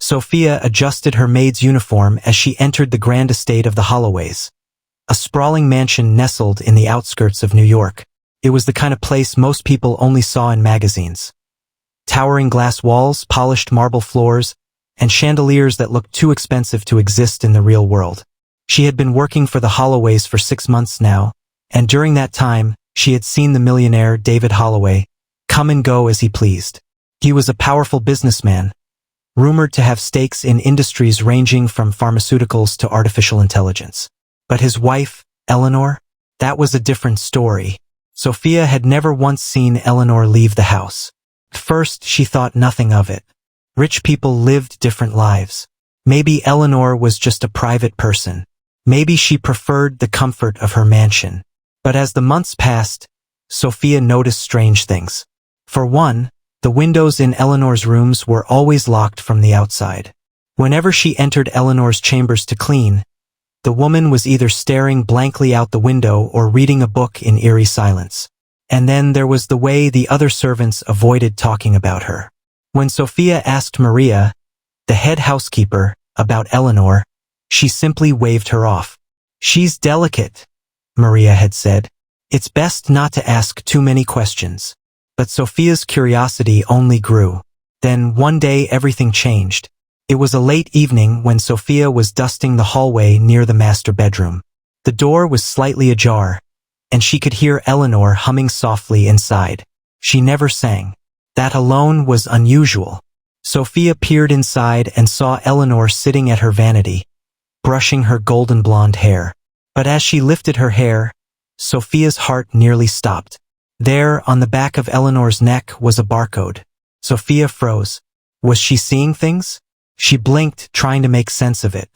Sophia adjusted her maid's uniform as she entered the grand estate of the Holloways, a sprawling mansion nestled in the outskirts of New York. It was the kind of place most people only saw in magazines. Towering glass walls, polished marble floors, and chandeliers that looked too expensive to exist in the real world. She had been working for the Holloways for 6 months now, and during that time, she had seen the millionaire David Holloway come and go as he pleased. He was a powerful businessman, rumored to have stakes in industries ranging from pharmaceuticals to artificial intelligence. But his wife, Eleanor, that was a different story. Sophia had never once seen Eleanor leave the house. At first, she thought nothing of it. Rich people lived different lives. Maybe Eleanor was just a private person. Maybe she preferred the comfort of her mansion. But as the months passed, Sophia noticed strange things. For one, the windows in Eleanor's rooms were always locked from the outside. Whenever she entered Eleanor's chambers to clean, the woman was either staring blankly out the window or reading a book in eerie silence. And then there was the way the other servants avoided talking about her. When Sophia asked Maria, the head housekeeper, about Eleanor, she simply waved her off. "She's delicate," Maria had said. "It's best not to ask too many questions." But Sophia's curiosity only grew. Then one day everything changed. It was a late evening when Sophia was dusting the hallway near the master bedroom. The door was slightly ajar, and she could hear Eleanor humming softly inside. She never sang. That alone was unusual. Sophia peered inside and saw Eleanor sitting at her vanity, brushing her golden blonde hair. But as she lifted her hair, Sophia's heart nearly stopped. There, on the back of Eleanor's neck, was a barcode. Sophia froze. Was she seeing things? She blinked, trying to make sense of it.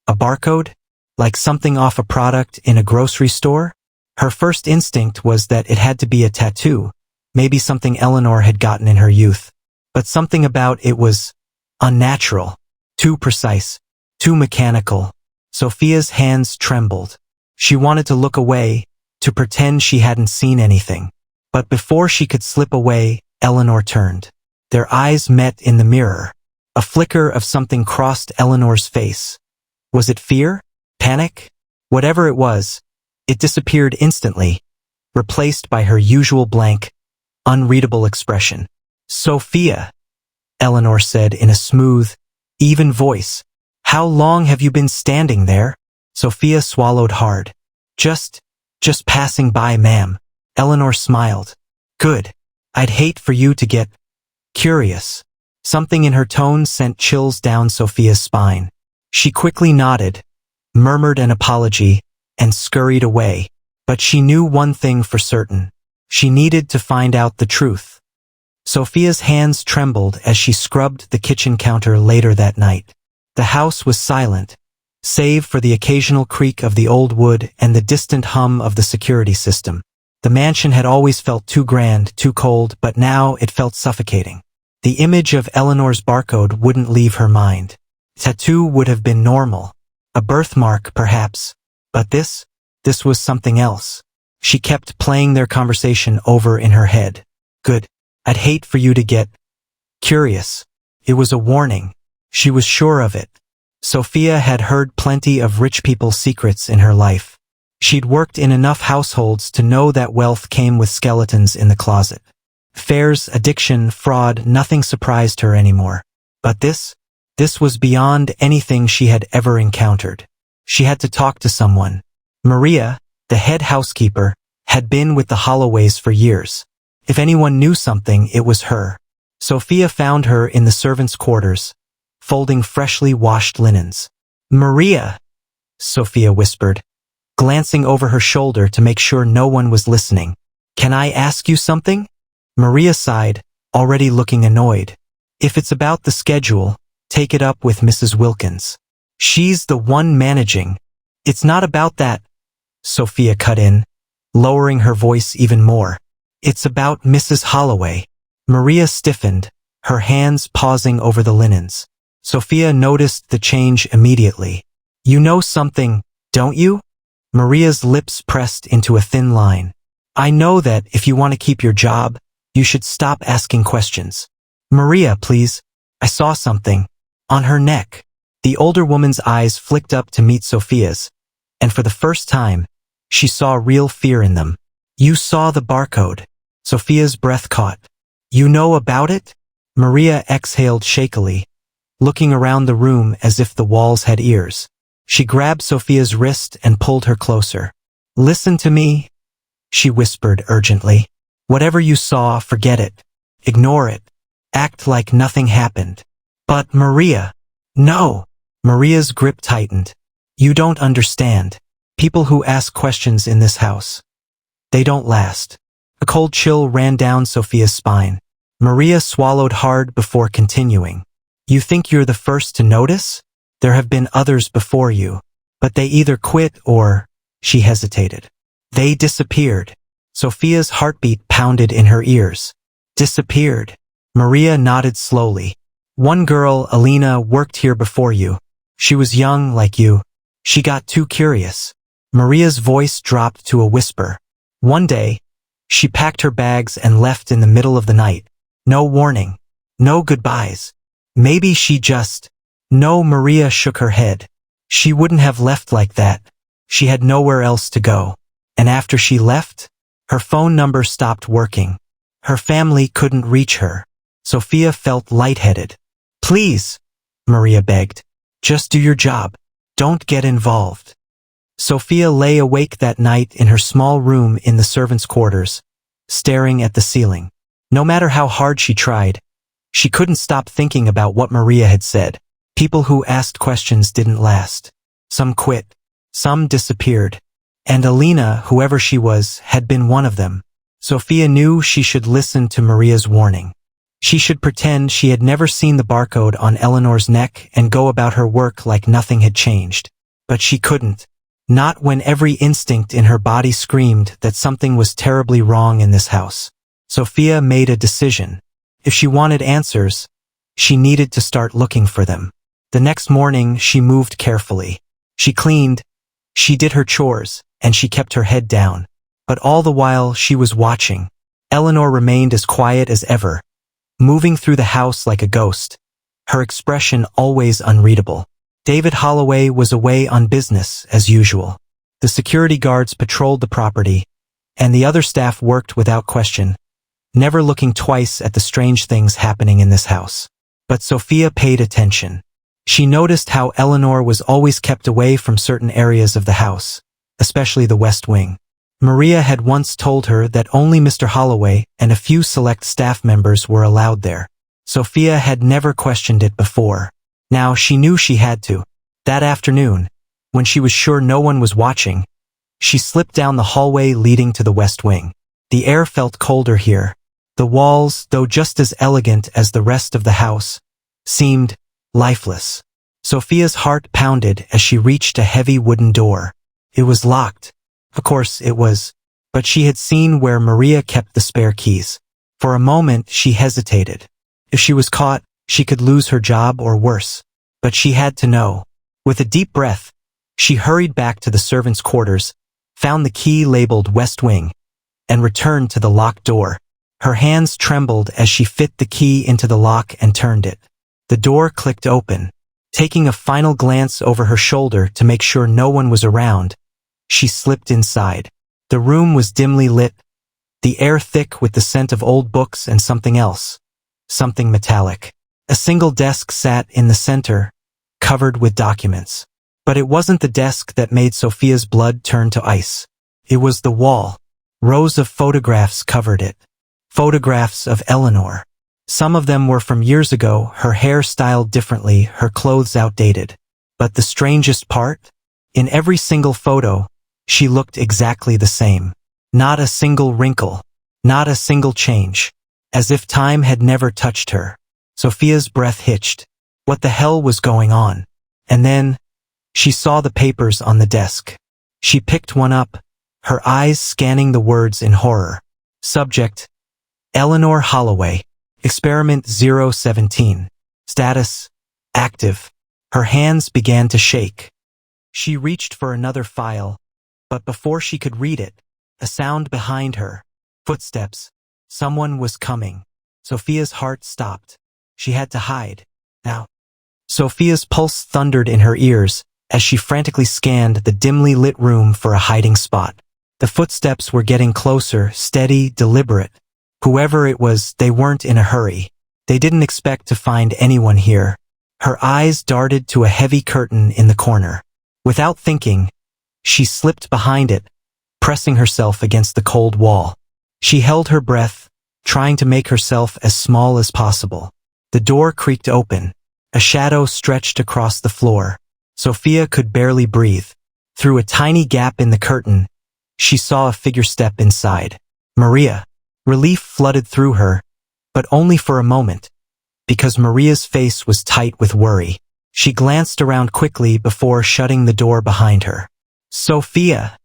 A barcode? Like something off a product in a grocery store? Her first instinct was that it had to be a tattoo, maybe something Eleanor had gotten in her youth. But something about it was unnatural, too precise, too mechanical. Sophia's hands trembled. She wanted to look away, to pretend she hadn't seen anything. But before she could slip away, Eleanor turned. Their eyes met in the mirror. A flicker of something crossed Eleanor's face. Was it fear? Panic? Whatever it was, it disappeared instantly, replaced by her usual blank, unreadable expression. "Sophia," Eleanor said in a smooth, even voice. "How long have you been standing there?" Sophia swallowed hard. Just passing by, ma'am." Eleanor smiled. "Good. I'd hate for you to get curious." Something in her tone sent chills down Sophia's spine. She quickly nodded, murmured an apology, and scurried away. But she knew one thing for certain. She needed to find out the truth. Sophia's hands trembled as she scrubbed the kitchen counter later that night. The house was silent, save for the occasional creak of the old wood and the distant hum of the security system. The mansion had always felt too grand, too cold, but now it felt suffocating. The image of Eleanor's barcode wouldn't leave her mind. Tattoo would have been normal. A birthmark, perhaps. But this was something else. She kept playing their conversation over in her head. "Good. I'd hate for you to get curious." It was a warning. She was sure of it. Sophia had heard plenty of rich people's secrets in her life. She'd worked in enough households to know that wealth came with skeletons in the closet. Affairs, addiction, fraud, nothing surprised her anymore. But this was beyond anything she had ever encountered. She had to talk to someone. Maria, the head housekeeper, had been with the Holloways for years. If anyone knew something, it was her. Sophia found her in the servants' quarters, folding freshly washed linens. "Maria," Sophia whispered, glancing over her shoulder to make sure no one was listening. "Can I ask you something?" Maria sighed, already looking annoyed. "If it's about the schedule, take it up with Mrs. Wilkins. She's the one managing." "It's not about that," Sophia cut in, lowering her voice even more. "It's about Mrs. Holloway." Maria stiffened, her hands pausing over the linens. Sophia noticed the change immediately. "You know something, don't you?" Maria's lips pressed into a thin line. "I know that if you want to keep your job, you should stop asking questions." "Maria, please. I saw something." On her neck. The older woman's eyes flicked up to meet Sophia's, and for the first time, she saw real fear in them. You saw the barcode. Sophia's breath caught. You know about it? Maria exhaled shakily, looking around the room as if the walls had ears. She grabbed Sophia's wrist and pulled her closer. Listen to me, she whispered urgently. Whatever you saw, forget it. Ignore it. Act like nothing happened. But Maria, no. Maria's grip tightened. You don't understand. People who ask questions in this house, they don't last. A cold chill ran down Sophia's spine. Maria swallowed hard before continuing. You think you're the first to notice? There have been others before you, but they either quit or, she hesitated. They disappeared. Sophia's heartbeat pounded in her ears. Disappeared. Maria nodded slowly. One girl, Eleanor, worked here before you. She was young like you. She got too curious. Maria's voice dropped to a whisper. One day, she packed her bags and left in the middle of the night. No warning. No goodbyes. Maybe she just... No, Maria shook her head. She wouldn't have left like that. She had nowhere else to go. And after she left, her phone number stopped working. Her family couldn't reach her. Sophia felt lightheaded. Please, Maria begged. Just do your job. Don't get involved. Sophia lay awake that night in her small room in the servants' quarters, staring at the ceiling. No matter how hard she tried, she couldn't stop thinking about what Maria had said. People who asked questions didn't last. Some quit. Some disappeared. And Eleanor, whoever she was, had been one of them. Sophia knew she should listen to Maria's warning. She should pretend she had never seen the barcode on Eleanor's neck and go about her work like nothing had changed. But she couldn't. Not when every instinct in her body screamed that something was terribly wrong in this house. Sophia made a decision. If she wanted answers, she needed to start looking for them. The next morning, she moved carefully. She cleaned, she did her chores, and she kept her head down. But all the while, she was watching. Eleanor remained as quiet as ever, moving through the house like a ghost, her expression always unreadable. David Holloway was away on business, as usual. The security guards patrolled the property, and the other staff worked without question, never looking twice at the strange things happening in this house. But Sophia paid attention. She noticed how Eleanor was always kept away from certain areas of the house, especially the West Wing. Maria had once told her that only Mr. Holloway and a few select staff members were allowed there. Sophia had never questioned it before. Now she knew she had to. That afternoon, when she was sure no one was watching, she slipped down the hallway leading to the West Wing. The air felt colder here. The walls, though just as elegant as the rest of the house, seemed lifeless. Sophia's heart pounded as she reached a heavy wooden door. It was locked. Of course it was. But she had seen where Maria kept the spare keys. For a moment she hesitated. If she was caught, she could lose her job or worse. But she had to know. With a deep breath, she hurried back to the servants' quarters, found the key labeled West Wing, and returned to the locked door. Her hands trembled as she fit the key into the lock and turned it. The door clicked open. Taking a final glance over her shoulder to make sure no one was around, she slipped inside. The room was dimly lit, the air thick with the scent of old books and something else. Something metallic. A single desk sat in the center, covered with documents. But it wasn't the desk that made Sophia's blood turn to ice. It was the wall. Rows of photographs covered it. Photographs of Eleanor. Some of them were from years ago, her hair styled differently, her clothes outdated. But the strangest part? In every single photo, she looked exactly the same. Not a single wrinkle. Not a single change. As if time had never touched her. Sophia's breath hitched. What the hell was going on? And then, she saw the papers on the desk. She picked one up, her eyes scanning the words in horror. Subject: Eleanor Holloway. Experiment 017. Status: active. Her hands began to shake. She reached for another file, but before she could read it, a sound behind her. Footsteps. Someone was coming. Sophia's heart stopped. She had to hide. Now. Sophia's pulse thundered in her ears as she frantically scanned the dimly lit room for a hiding spot. The footsteps were getting closer, steady, deliberate. Whoever it was, they weren't in a hurry. They didn't expect to find anyone here. Her eyes darted to a heavy curtain in the corner. Without thinking, she slipped behind it, pressing herself against the cold wall. She held her breath, trying to make herself as small as possible. The door creaked open. A shadow stretched across the floor. Sophia could barely breathe. Through a tiny gap in the curtain, she saw a figure step inside. Maria. Relief flooded through her, but only for a moment, because Maria's face was tight with worry. She glanced around quickly before shutting the door behind her. "Sophia,"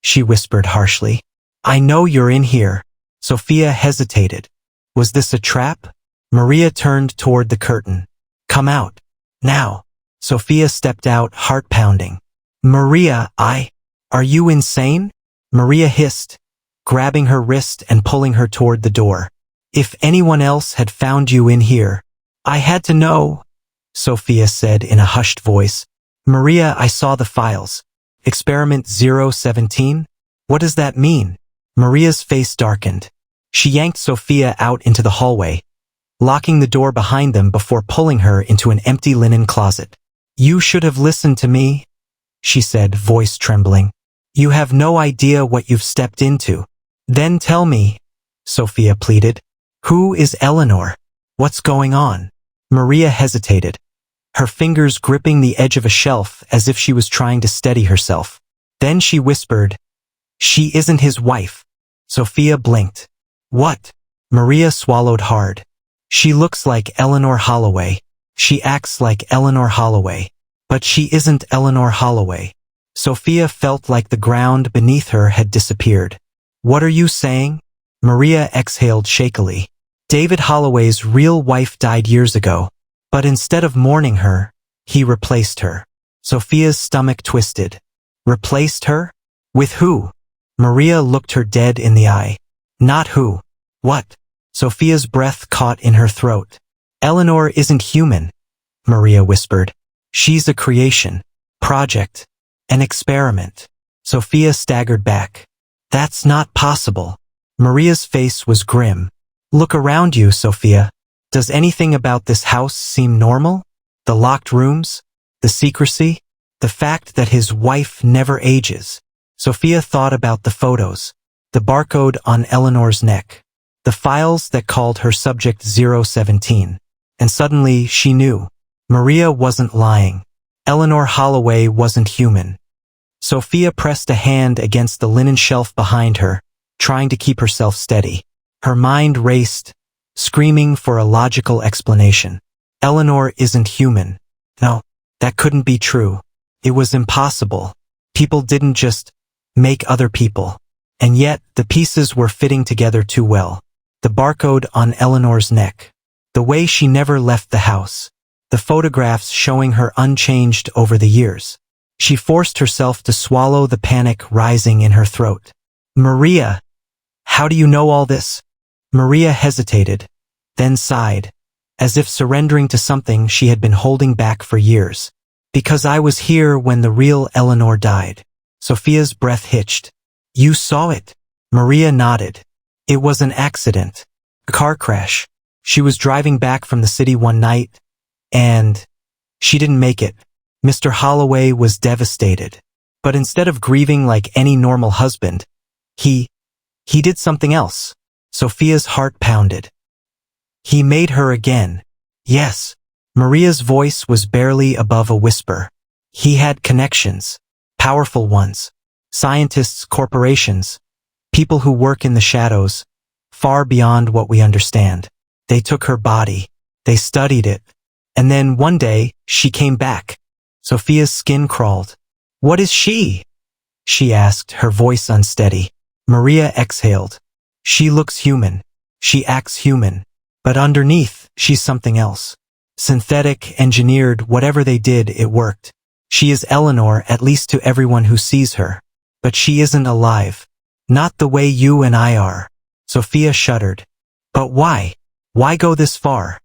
she whispered harshly. "I know you're in here." Sophia hesitated. Was this a trap? Maria turned toward the curtain. "Come out. Now." Sophia stepped out, heart pounding. "Maria, are you insane?" Maria hissed, grabbing her wrist and pulling her toward the door. "If anyone else had found you in here, I had to know," Sophia said in a hushed voice. "Maria, I saw the files. Experiment 017? What does that mean?" Maria's face darkened. She yanked Sophia out into the hallway, locking the door behind them before pulling her into an empty linen closet. "You should have listened to me," she said, voice trembling. "You have no idea what you've stepped into." "Then tell me," Sophia pleaded. "Who is Eleanor? What's going on?" Maria hesitated, her fingers gripping the edge of a shelf as if she was trying to steady herself. Then she whispered, "She isn't his wife." Sophia blinked. "What?" Maria swallowed hard. "She looks like Eleanor Holloway. She acts like Eleanor Holloway. But she isn't Eleanor Holloway." Sophia felt like the ground beneath her had disappeared. "What are you saying?" Maria exhaled shakily. "David Holloway's real wife died years ago, but instead of mourning her, he replaced her." Sophia's stomach twisted. "Replaced her? With who?" Maria looked her dead in the eye. "Not who. What?" Sophia's breath caught in her throat. "Eleanor isn't human," Maria whispered. "She's a creation, project, an experiment." Sophia staggered back. "That's not possible." Maria's face was grim. "Look around you, Sophia. Does anything about this house seem normal? The locked rooms? The secrecy? The fact that his wife never ages?" Sophia thought about the photos, the barcode on Eleanor's neck, the files that called her subject 017. And suddenly she knew. Maria wasn't lying. Eleanor Holloway wasn't human. Sophia pressed a hand against the linen shelf behind her, trying to keep herself steady. Her mind raced, screaming for a logical explanation. Eleanor isn't human. No, that couldn't be true. It was impossible. People didn't just make other people. And yet, the pieces were fitting together too well. The barcode on Eleanor's neck. The way she never left the house. The photographs showing her unchanged over the years. She forced herself to swallow the panic rising in her throat. "Maria, how do you know all this?" Maria hesitated, then sighed, as if surrendering to something she had been holding back for years. "Because I was here when the real Eleanor died." Sophia's breath hitched. "You saw it?" Maria nodded. "It was an accident. A car crash. She was driving back from the city one night, and she didn't make it. Mr. Holloway was devastated. But instead of grieving like any normal husband, he did something else." Sophia's heart pounded. "He made her again." "Yes." Maria's voice was barely above a whisper. "He had connections. Powerful ones. Scientists, corporations. People who work in the shadows, far beyond what we understand. They took her body. They studied it. And then one day, she came back." Sophia's skin crawled. "What is she?" she asked, her voice unsteady. Maria exhaled. "She looks human. She acts human. But underneath, she's something else. Synthetic, engineered, whatever they did, it worked. She is Eleanor, at least to everyone who sees her. But she isn't alive. Not the way you and I are." Sophia shuddered. "But why? Why go this far?"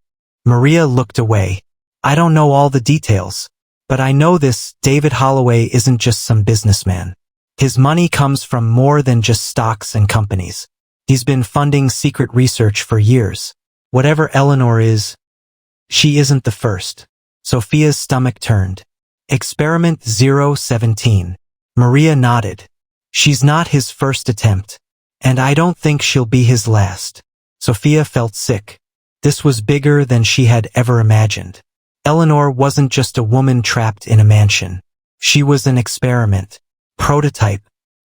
Maria looked away. I don't know all the details, but I know this: David Holloway isn't just some businessman. His money comes from more than just stocks and companies. He's been funding secret research for years. Whatever Eleanor is, she isn't the first. Sophia's stomach turned. Experiment 017. Maria nodded. She's not his first attempt, and I don't think she'll be his last. Sophia felt sick. This was bigger than she had ever imagined. Eleanor wasn't just a woman trapped in a mansion. She was an experiment, prototype,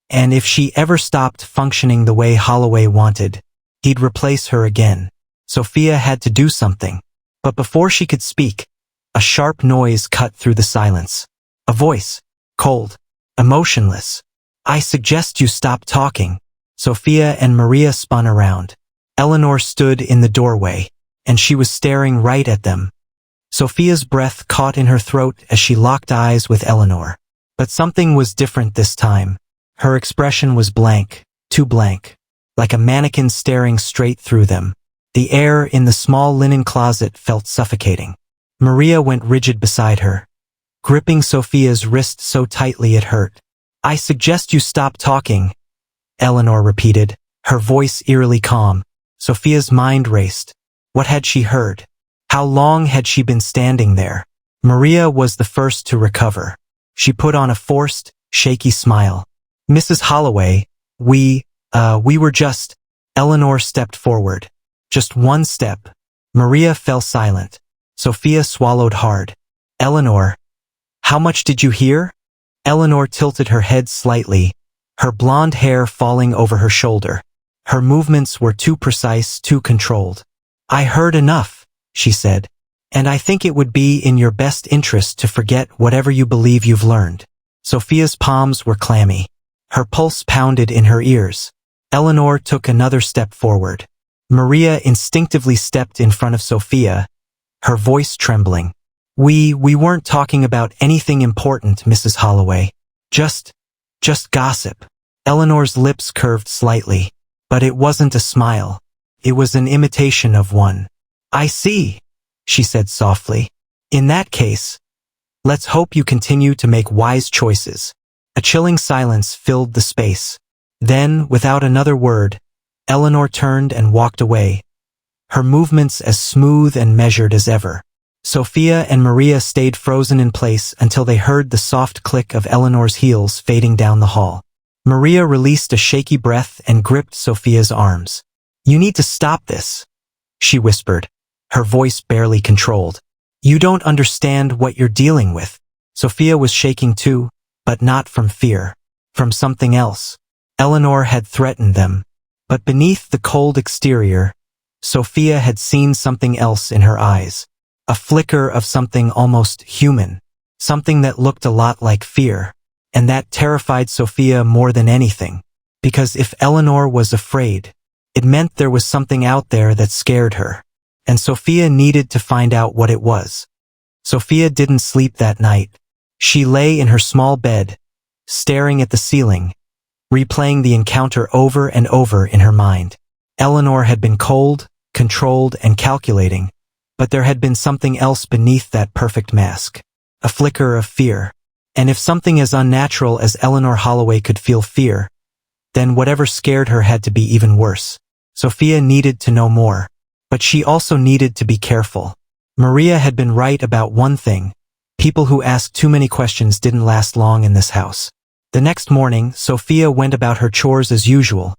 and if she ever stopped functioning the way Holloway wanted, he'd replace her again. Sophia had to do something. But before she could speak, a sharp noise cut through the silence. A voice, cold, emotionless. I suggest you stop talking. Sophia and Maria spun around. Eleanor stood in the doorway, and she was staring right at them. Sophia's breath caught in her throat as she locked eyes with Eleanor. But something was different this time. Her expression was blank, too blank, like a mannequin staring straight through them. The air in the small linen closet felt suffocating. Maria went rigid beside her, gripping Sophia's wrist so tightly it hurt. I suggest you stop talking, Eleanor repeated, her voice eerily calm. Sophia's mind raced. What had she heard? How long had she been standing there? Maria was the first to recover. She put on a forced, shaky smile. Mrs. Holloway, we were just... Eleanor stepped forward. Just one step. Maria fell silent. Sophia swallowed hard. Eleanor, how much did you hear? Eleanor tilted her head slightly, her blonde hair falling over her shoulder. Her movements were too precise, too controlled. I heard enough, she said, and I think it would be in your best interest to forget whatever you believe you've learned. Sophia's palms were clammy. Her pulse pounded in her ears. Eleanor took another step forward. Maria instinctively stepped in front of Sophia, her voice trembling. We weren't talking about anything important, Mrs. Holloway. Just gossip. Eleanor's lips curved slightly, but it wasn't a smile. It was an imitation of one. I see, she said softly. In that case, let's hope you continue to make wise choices. A chilling silence filled the space. Then, without another word, Eleanor turned and walked away, her movements as smooth and measured as ever. Sophia and Maria stayed frozen in place until they heard the soft click of Eleanor's heels fading down the hall. Maria released a shaky breath and gripped Sophia's arms. You need to stop this, she whispered, her voice barely controlled. You don't understand what you're dealing with. Sophia was shaking too, but not from fear, from something else. Eleanor had threatened them. But beneath the cold exterior, Sophia had seen something else in her eyes. A flicker of something almost human. Something that looked a lot like fear. And that terrified Sophia more than anything. Because if Eleanor was afraid, it meant there was something out there that scared her. And Sophia needed to find out what it was. Sophia didn't sleep that night. She lay in her small bed, staring at the ceiling, replaying the encounter over and over in her mind. Eleanor had been cold, controlled, and calculating, but there had been something else beneath that perfect mask. A flicker of fear. And if something as unnatural as Eleanor Holloway could feel fear, then whatever scared her had to be even worse. Sophia needed to know more, but she also needed to be careful. Maria had been right about one thing. People who asked too many questions didn't last long in this house. The next morning, Sophia went about her chores as usual,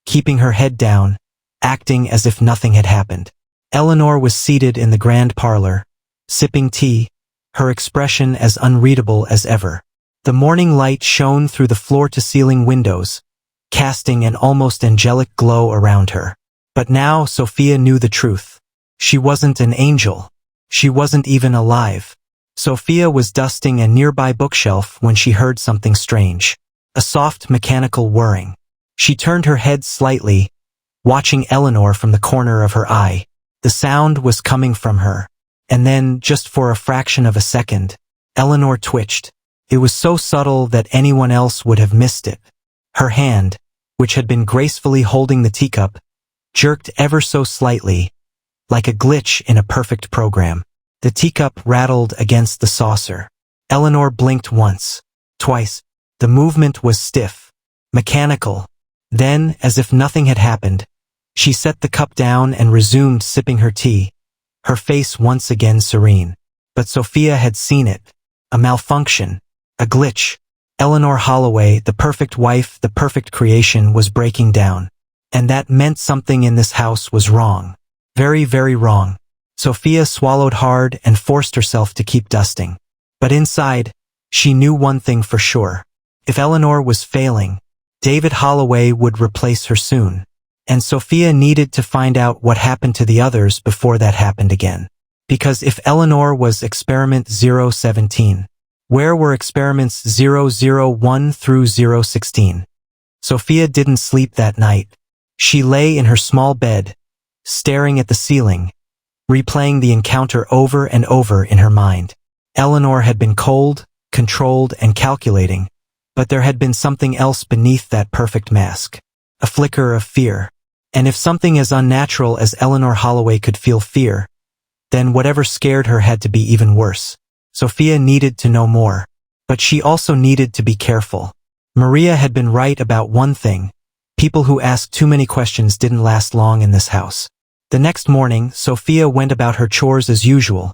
keeping her head down, acting as if nothing had happened. Eleanor was seated in the grand parlor, sipping tea, her expression as unreadable as ever. The morning light shone through the floor-to-ceiling windows, casting an almost angelic glow around her. But now Sophia knew the truth. She wasn't an angel. She wasn't even alive. Sophia was dusting a nearby bookshelf when she heard something strange. A soft mechanical whirring. She turned her head slightly, watching Eleanor from the corner of her eye. The sound was coming from her. And then, just for a fraction of a second, Eleanor twitched. It was so subtle that anyone else would have missed it. Her hand, which had been gracefully holding the teacup, jerked ever so slightly, like a glitch in a perfect program. The teacup rattled against the saucer. Eleanor blinked once, twice. The movement was stiff, mechanical. Then, as if nothing had happened, she set the cup down and resumed sipping her tea, her face once again serene. But Sophia had seen it. A malfunction. A glitch. Eleanor Holloway, the perfect wife, the perfect creation, was breaking down. And that meant something in this house was wrong. Very, very wrong. Sophia swallowed hard and forced herself to keep dusting. But inside, she knew one thing for sure. If Eleanor was failing, David Holloway would replace her soon. And Sophia needed to find out what happened to the others before that happened again. Because if Eleanor was experiment 017, where were experiments 001 through 016? Sophia didn't sleep that night. She lay in her small bed, staring at the ceiling, replaying the encounter over and over in her mind. Eleanor had been cold, controlled, and calculating, but there had been something else beneath that perfect mask. A flicker of fear. And if something as unnatural as Eleanor Holloway could feel fear, then whatever scared her had to be even worse. Sophia needed to know more. But she also needed to be careful. Maria had been right about one thing. People who asked too many questions didn't last long in this house. The next morning, Sophia went about her chores as usual,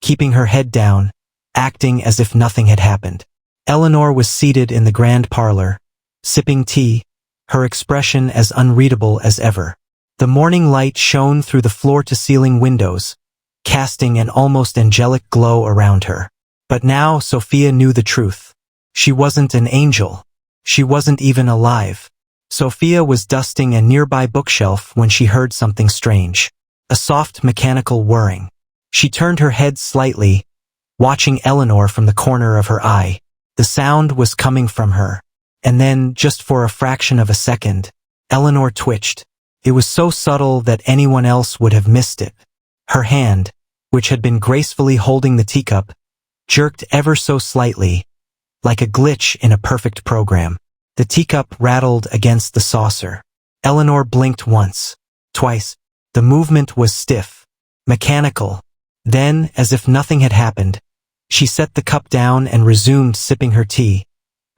keeping her head down, acting as if nothing had happened. Eleanor was seated in the grand parlor, sipping tea, her expression as unreadable as ever. The morning light shone through the floor-to-ceiling windows, casting an almost angelic glow around her. But now Sophia knew the truth. She wasn't an angel. She wasn't even alive. Sophia was dusting a nearby bookshelf when she heard something strange. A soft mechanical whirring. She turned her head slightly, watching Eleanor from the corner of her eye. The sound was coming from her. And then, just for a fraction of a second, Eleanor twitched. It was so subtle that anyone else would have missed it. Her hand, which had been gracefully holding the teacup, jerked ever so slightly, like a glitch in a perfect program. The teacup rattled against the saucer. Eleanor blinked once, twice. The movement was stiff, mechanical. Then, as if nothing had happened, she set the cup down and resumed sipping her tea,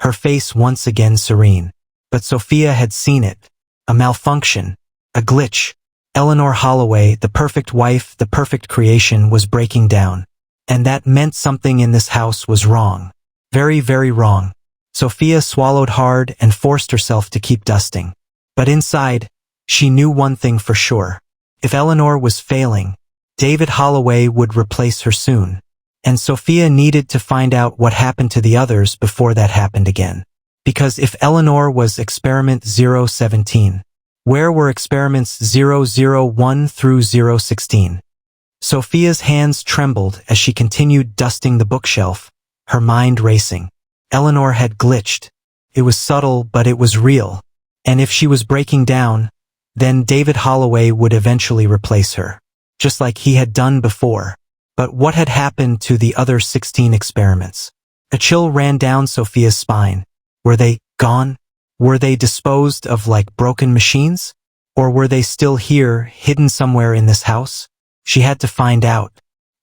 her face once again serene. But Sophia had seen it. A malfunction. A glitch. Eleanor Holloway, the perfect wife, the perfect creation, was breaking down. And that meant something in this house was wrong. Very, very wrong. Sophia swallowed hard and forced herself to keep dusting. But inside, she knew one thing for sure. If Eleanor was failing, David Holloway would replace her soon. And Sophia needed to find out what happened to the others before that happened again. Because if Eleanor was experiment 017, where were experiments 001 through 016? Sophia's hands trembled as she continued dusting the bookshelf, her mind racing. Eleanor had glitched. It was subtle, but it was real. And if she was breaking down, then David Holloway would eventually replace her, just like he had done before. But what had happened to the other 16 experiments? A chill ran down Sophia's spine. Were they gone? Were they disposed of like broken machines? Or were they still here, hidden somewhere in this house? She had to find out.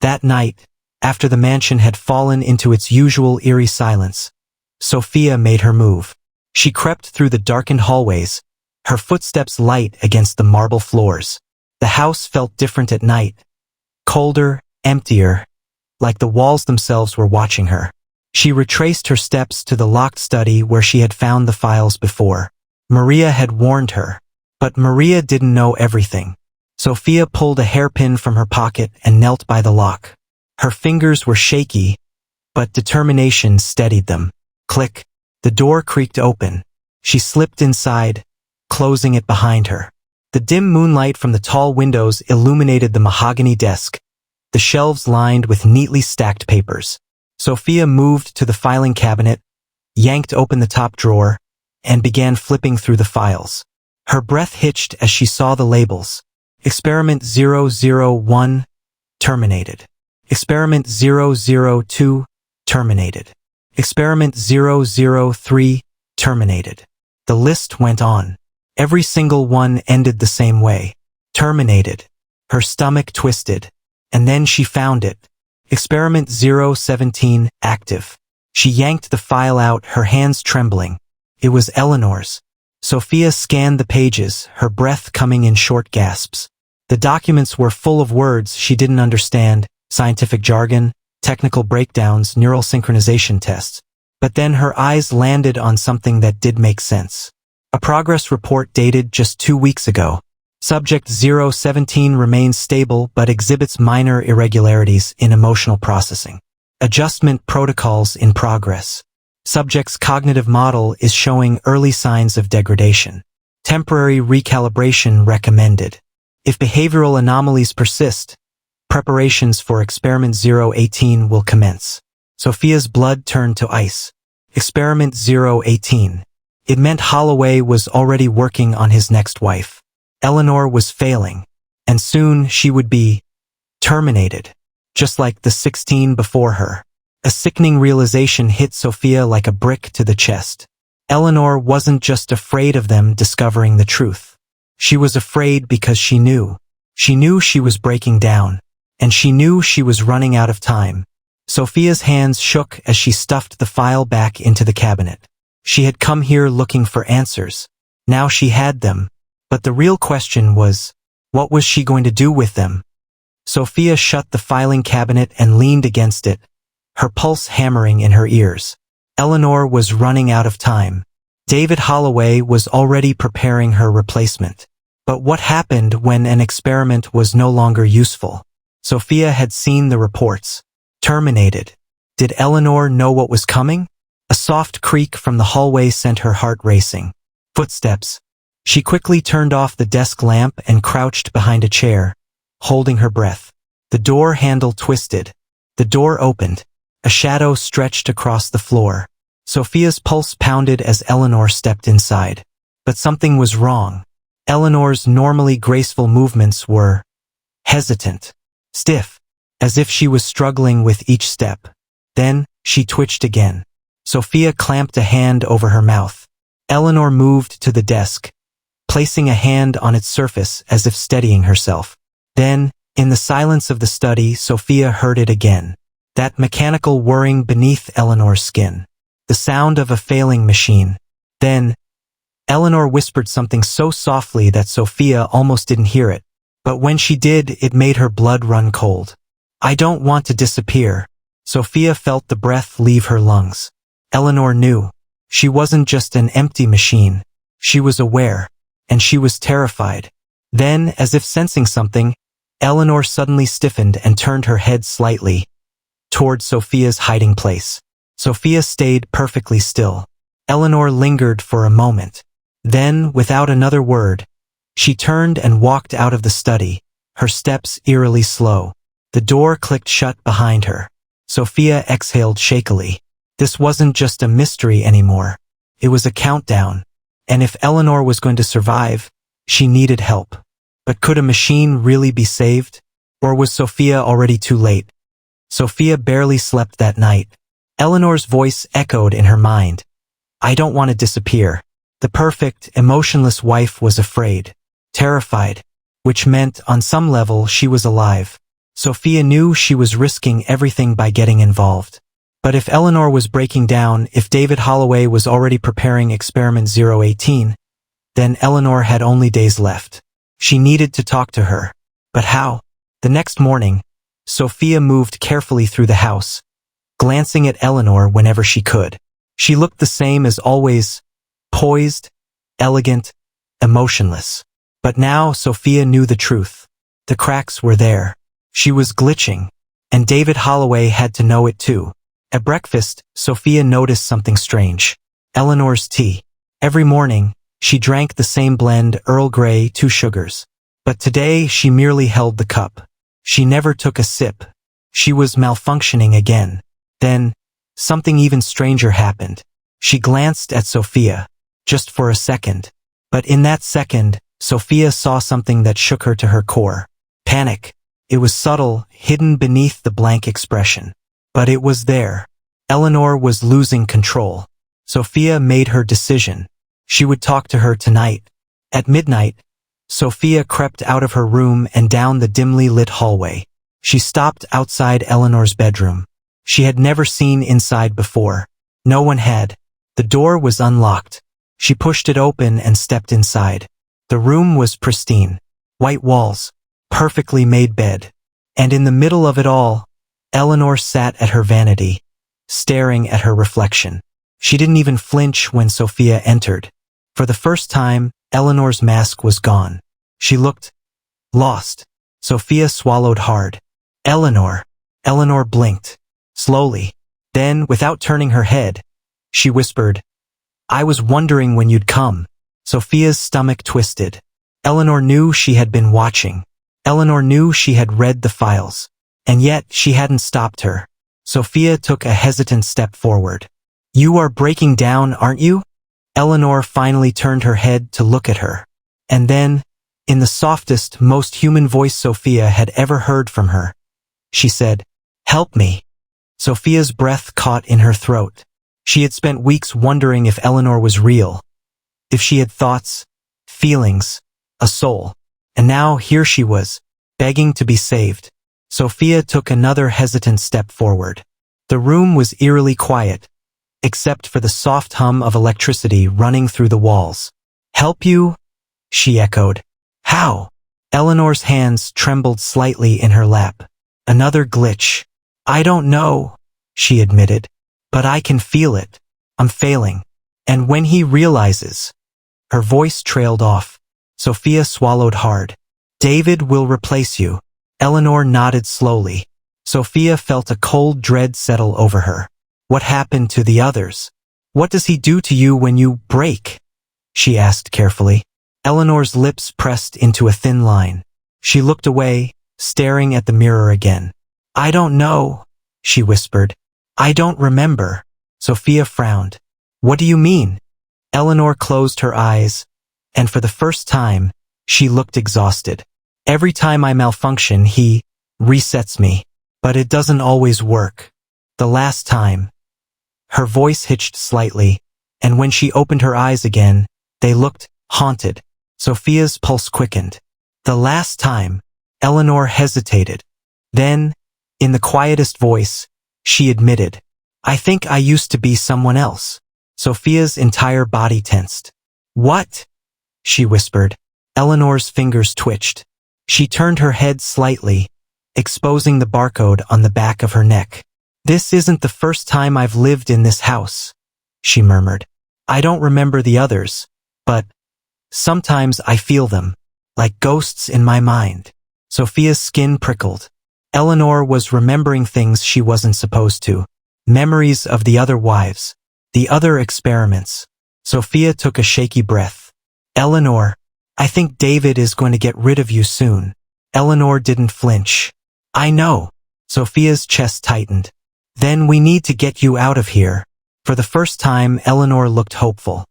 That night, after the mansion had fallen into its usual eerie silence, Sophia made her move. She crept through the darkened hallways, her footsteps light against the marble floors. The house felt different at night. Colder, emptier, like the walls themselves were watching her. She retraced her steps to the locked study where she had found the files before. Maria had warned her. But Maria didn't know everything. Sophia pulled a hairpin from her pocket and knelt by the lock. Her fingers were shaky, but determination steadied them. Click. The door creaked open. She slipped inside, closing it behind her. The dim moonlight from the tall windows illuminated the mahogany desk, the shelves lined with neatly stacked papers. Sophia moved to the filing cabinet, yanked open the top drawer, and began flipping through the files. Her breath hitched as she saw the labels. Experiment 001, terminated. Experiment 002, terminated. Experiment 003, terminated. The list went on. Every single one ended the same way. Terminated. Her stomach twisted. And then she found it. Experiment 017, active. She yanked the file out, her hands trembling. It was Eleanor's. Sophia scanned the pages, her breath coming in short gasps. The documents were full of words she didn't understand, scientific jargon, technical breakdowns, neural synchronization tests. But then her eyes landed on something that did make sense. A progress report dated just 2 weeks ago. Subject 017 remains stable but exhibits minor irregularities in emotional processing. Adjustment protocols in progress. Subject's cognitive model is showing early signs of degradation. Temporary recalibration recommended. If behavioral anomalies persist, preparations for experiment 018 will commence. Sophia's blood turned to ice. Experiment 018. It meant Holloway was already working on his next wife. Eleanor was failing, and soon she would be terminated, just like the 16 before her. A sickening realization hit Sophia like a brick to the chest. Eleanor wasn't just afraid of them discovering the truth. She was afraid because she knew. She knew she was breaking down, and she knew she was running out of time. Sophia's hands shook as she stuffed the file back into the cabinet. She had come here looking for answers. Now she had them. But the real question was, what was she going to do with them? Sophia shut the filing cabinet and leaned against it, her pulse hammering in her ears. Eleanor was running out of time. David Holloway was already preparing her replacement. But what happened when an experiment was no longer useful? Sophia had seen the reports. Terminated. Did Eleanor know what was coming? A soft creak from the hallway sent her heart racing. Footsteps. She quickly turned off the desk lamp and crouched behind a chair, holding her breath. The door handle twisted. The door opened. A shadow stretched across the floor. Sophia's pulse pounded as Eleanor stepped inside. But something was wrong. Eleanor's normally graceful movements were hesitant, stiff, as if she was struggling with each step. Then, she twitched again. Sophia clamped a hand over her mouth. Eleanor moved to the desk, placing a hand on its surface as if steadying herself. Then, in the silence of the study, Sophia heard it again. That mechanical whirring beneath Eleanor's skin. The sound of a failing machine. Then, Eleanor whispered something so softly that Sophia almost didn't hear it. But when she did, it made her blood run cold. I don't want to disappear. Sophia felt the breath leave her lungs. Eleanor knew. She wasn't just an empty machine. She was aware. And she was terrified. Then, as if sensing something, Eleanor suddenly stiffened and turned her head slightly toward Sophia's hiding place. Sophia stayed perfectly still. Eleanor lingered for a moment. Then, without another word, she turned and walked out of the study, her steps eerily slow. The door clicked shut behind her. Sophia exhaled shakily. This wasn't just a mystery anymore. It was a countdown. And if Eleanor was going to survive, she needed help. But could a machine really be saved? Or was Sophia already too late? Sophia barely slept that night. Eleanor's voice echoed in her mind. I don't want to disappear. The perfect, emotionless wife was afraid, terrified, which meant on some level she was alive. Sophia knew she was risking everything by getting involved. But if Eleanor was breaking down, if David Holloway was already preparing experiment 018, then Eleanor had only days left. She needed to talk to her. But how? The next morning, Sophia moved carefully through the house, glancing at Eleanor whenever she could. She looked the same as always, poised, elegant, emotionless. But now Sophia knew the truth. The cracks were there. She was glitching, and David Holloway had to know it too. At breakfast, Sophia noticed something strange. Eleanor's tea. Every morning, she drank the same blend, Earl Grey, 2 sugars. But today, she merely held the cup. She never took a sip. She was malfunctioning again. Then, something even stranger happened. She glanced at Sophia, just for a second. But in that second, Sophia saw something that shook her to her core. Panic. It was subtle, hidden beneath the blank expression. But it was there. Eleanor was losing control. Sophia made her decision. She would talk to her tonight. At midnight, Sophia crept out of her room and down the dimly lit hallway. She stopped outside Eleanor's bedroom. She had never seen inside before. No one had. The door was unlocked. She pushed it open and stepped inside. The room was pristine. White walls, perfectly made bed. And in the middle of it all, Eleanor sat at her vanity, staring at her reflection. She didn't even flinch when Sophia entered. For the first time, Eleanor's mask was gone. She looked lost. Sophia swallowed hard. Eleanor. Eleanor blinked. Slowly. Then, without turning her head, she whispered, "I was wondering when you'd come." Sophia's stomach twisted. Eleanor knew she had been watching. Eleanor knew she had read the files. And yet, she hadn't stopped her. Sophia took a hesitant step forward. "You are breaking down, aren't you?" Eleanor finally turned her head to look at her. And then, in the softest, most human voice Sophia had ever heard from her, she said, "Help me." Sophia's breath caught in her throat. She had spent weeks wondering if Eleanor was real, if she had thoughts, feelings, a soul. And now here she was, begging to be saved. Sophia took another hesitant step forward. The room was eerily quiet, except for the soft hum of electricity running through the walls. "Help you?" she echoed. "How?" Eleanor's hands trembled slightly in her lap. Another glitch. "I don't know," she admitted. "But I can feel it. I'm failing." And when he realizes, her voice trailed off. Sophia swallowed hard. "David will replace you." Eleanor nodded slowly. Sophia felt a cold dread settle over her. What happened to the others? "What does he do to you when you break?" she asked carefully. Eleanor's lips pressed into a thin line. She looked away, staring at the mirror again. "I don't know," she whispered. "I don't remember." Sophia frowned. "What do you mean?" Eleanor closed her eyes, and for the first time, she looked exhausted. "Every time I malfunction, he resets me, but it doesn't always work. The last time." Her voice hitched slightly, and when she opened her eyes again, they looked haunted. Sophia's pulse quickened. "The last time," Eleanor hesitated. Then, in the quietest voice, she admitted, "I think I used to be someone else." Sophia's entire body tensed. "What?" she whispered. Eleanor's fingers twitched. She turned her head slightly, exposing the barcode on the back of her neck. "This isn't the first time I've lived in this house," she murmured. "I don't remember the others, but sometimes I feel them, like ghosts in my mind." Sophia's skin prickled. Eleanor was remembering things she wasn't supposed to. Memories of the other wives, the other experiments. Sophia took a shaky breath. "Eleanor, I think David is going to get rid of you soon." Eleanor didn't flinch. "I know." Sophia's chest tightened. "Then we need to get you out of here." For the first time, Eleanor looked hopeful.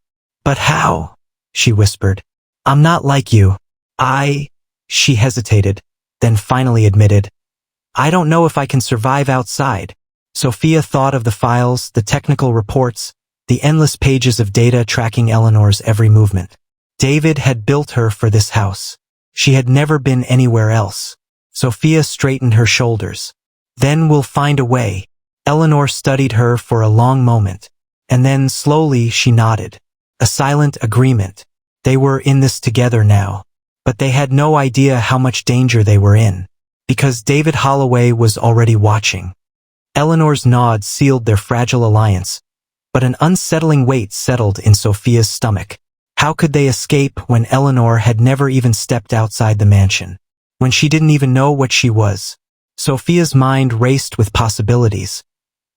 "But how?" she whispered. "I'm not like you. She hesitated, then finally admitted, "I don't know if I can survive outside." Sophia thought of the files, the technical reports, the endless pages of data tracking Eleanor's every movement. David had built her for this house. She had never been anywhere else. Sophia straightened her shoulders. "Then we'll find a way." Eleanor studied her for a long moment, and then slowly she nodded. A silent agreement. They were in this together now, but they had no idea how much danger they were in, because David Holloway was already watching. Eleanor's nod sealed their fragile alliance, but an unsettling weight settled in Sophia's stomach. How could they escape when Eleanor had never even stepped outside the mansion? When she didn't even know what she was? Sophia's mind raced with possibilities.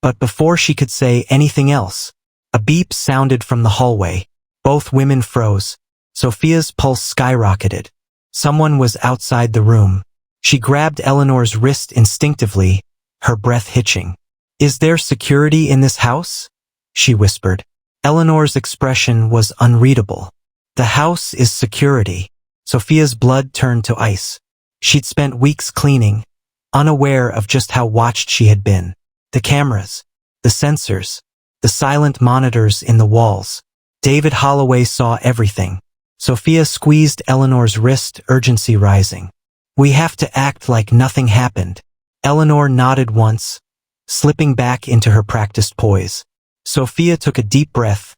But before she could say anything else, a beep sounded from the hallway. Both women froze. Sophia's pulse skyrocketed. Someone was outside the room. She grabbed Eleanor's wrist instinctively, her breath hitching. "Is there security in this house?" she whispered. Eleanor's expression was unreadable. "The house is security." Sophia's blood turned to ice. She'd spent weeks cleaning, unaware of just how watched she had been. The cameras, the sensors, the silent monitors in the walls. David Holloway saw everything. Sophia squeezed Eleanor's wrist, urgency rising. "We have to act like nothing happened." Eleanor nodded once, slipping back into her practiced poise. Sophia took a deep breath,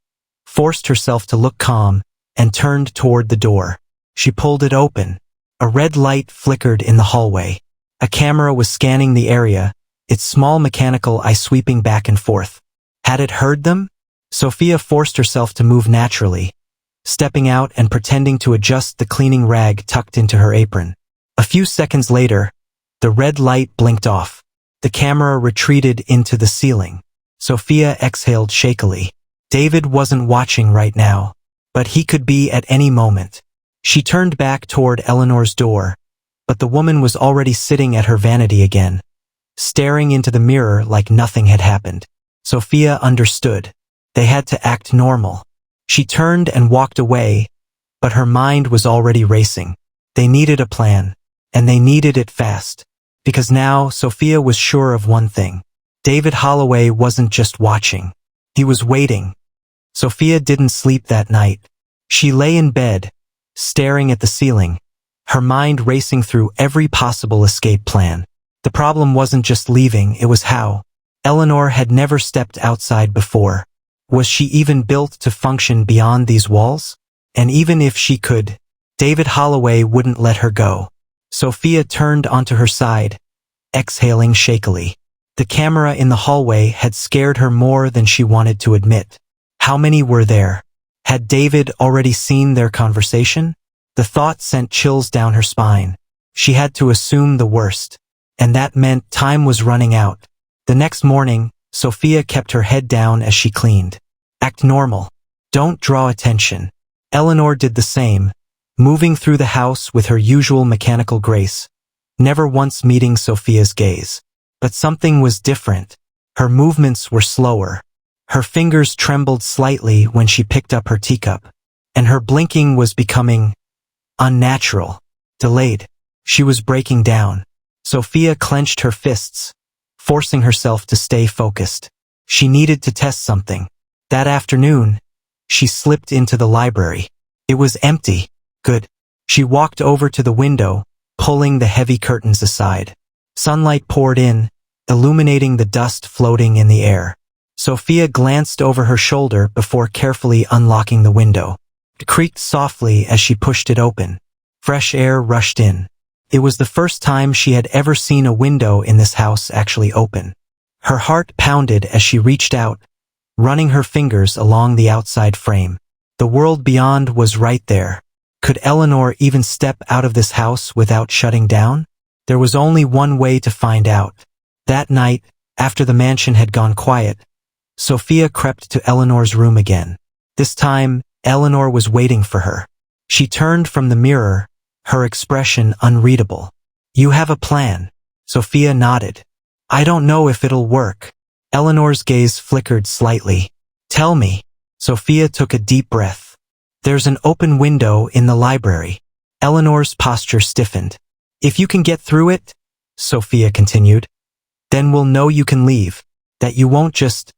forced herself to look calm, and turned toward the door. She pulled it open. A red light flickered in the hallway. A camera was scanning the area, its small mechanical eye sweeping back and forth. Had it heard them? Sophia forced herself to move naturally, stepping out and pretending to adjust the cleaning rag tucked into her apron. A few seconds later, the red light blinked off. The camera retreated into the ceiling. Sophia exhaled shakily. David wasn't watching right now, but he could be at any moment. She turned back toward Eleanor's door, but the woman was already sitting at her vanity again, staring into the mirror like nothing had happened. Sophia understood. They had to act normal. She turned and walked away, but her mind was already racing. They needed a plan, and they needed it fast. Because now Sophia was sure of one thing. David Holloway wasn't just watching. He was waiting. Sophia didn't sleep that night. She lay in bed, staring at the ceiling, her mind racing through every possible escape plan. The problem wasn't just leaving, it was how. Eleanor had never stepped outside before. Was she even built to function beyond these walls? And even if she could, David Holloway wouldn't let her go. Sophia turned onto her side, exhaling shakily. The camera in the hallway had scared her more than she wanted to admit. How many were there? Had David already seen their conversation? The thought sent chills down her spine. She had to assume the worst, and that meant time was running out. The next morning, Sophia kept her head down as she cleaned. Act normal. Don't draw attention. Eleanor did the same, moving through the house with her usual mechanical grace, never once meeting Sophia's gaze. But something was different. Her movements were slower. Her fingers trembled slightly when she picked up her teacup, and her blinking was becoming unnatural, delayed. She was breaking down. Sophia clenched her fists, forcing herself to stay focused. She needed to test something. That afternoon, she slipped into the library. It was empty. Good. She walked over to the window, pulling the heavy curtains aside. Sunlight poured in, illuminating the dust floating in the air. Sophia glanced over her shoulder before carefully unlocking the window. It creaked softly as she pushed it open. Fresh air rushed in. It was the first time she had ever seen a window in this house actually open. Her heart pounded as she reached out, running her fingers along the outside frame. The world beyond was right there. Could Eleanor even step out of this house without shutting down? There was only one way to find out. That night, after the mansion had gone quiet, Sophia crept to Eleanor's room again. This time, Eleanor was waiting for her. She turned from the mirror, her expression unreadable. You have a plan. Sophia nodded. I don't know if it'll work. Eleanor's gaze flickered slightly. Tell me. Sophia took a deep breath. There's an open window in the library. Eleanor's posture stiffened. If you can get through it, Sophia continued, then we'll know you can leave, that you won't just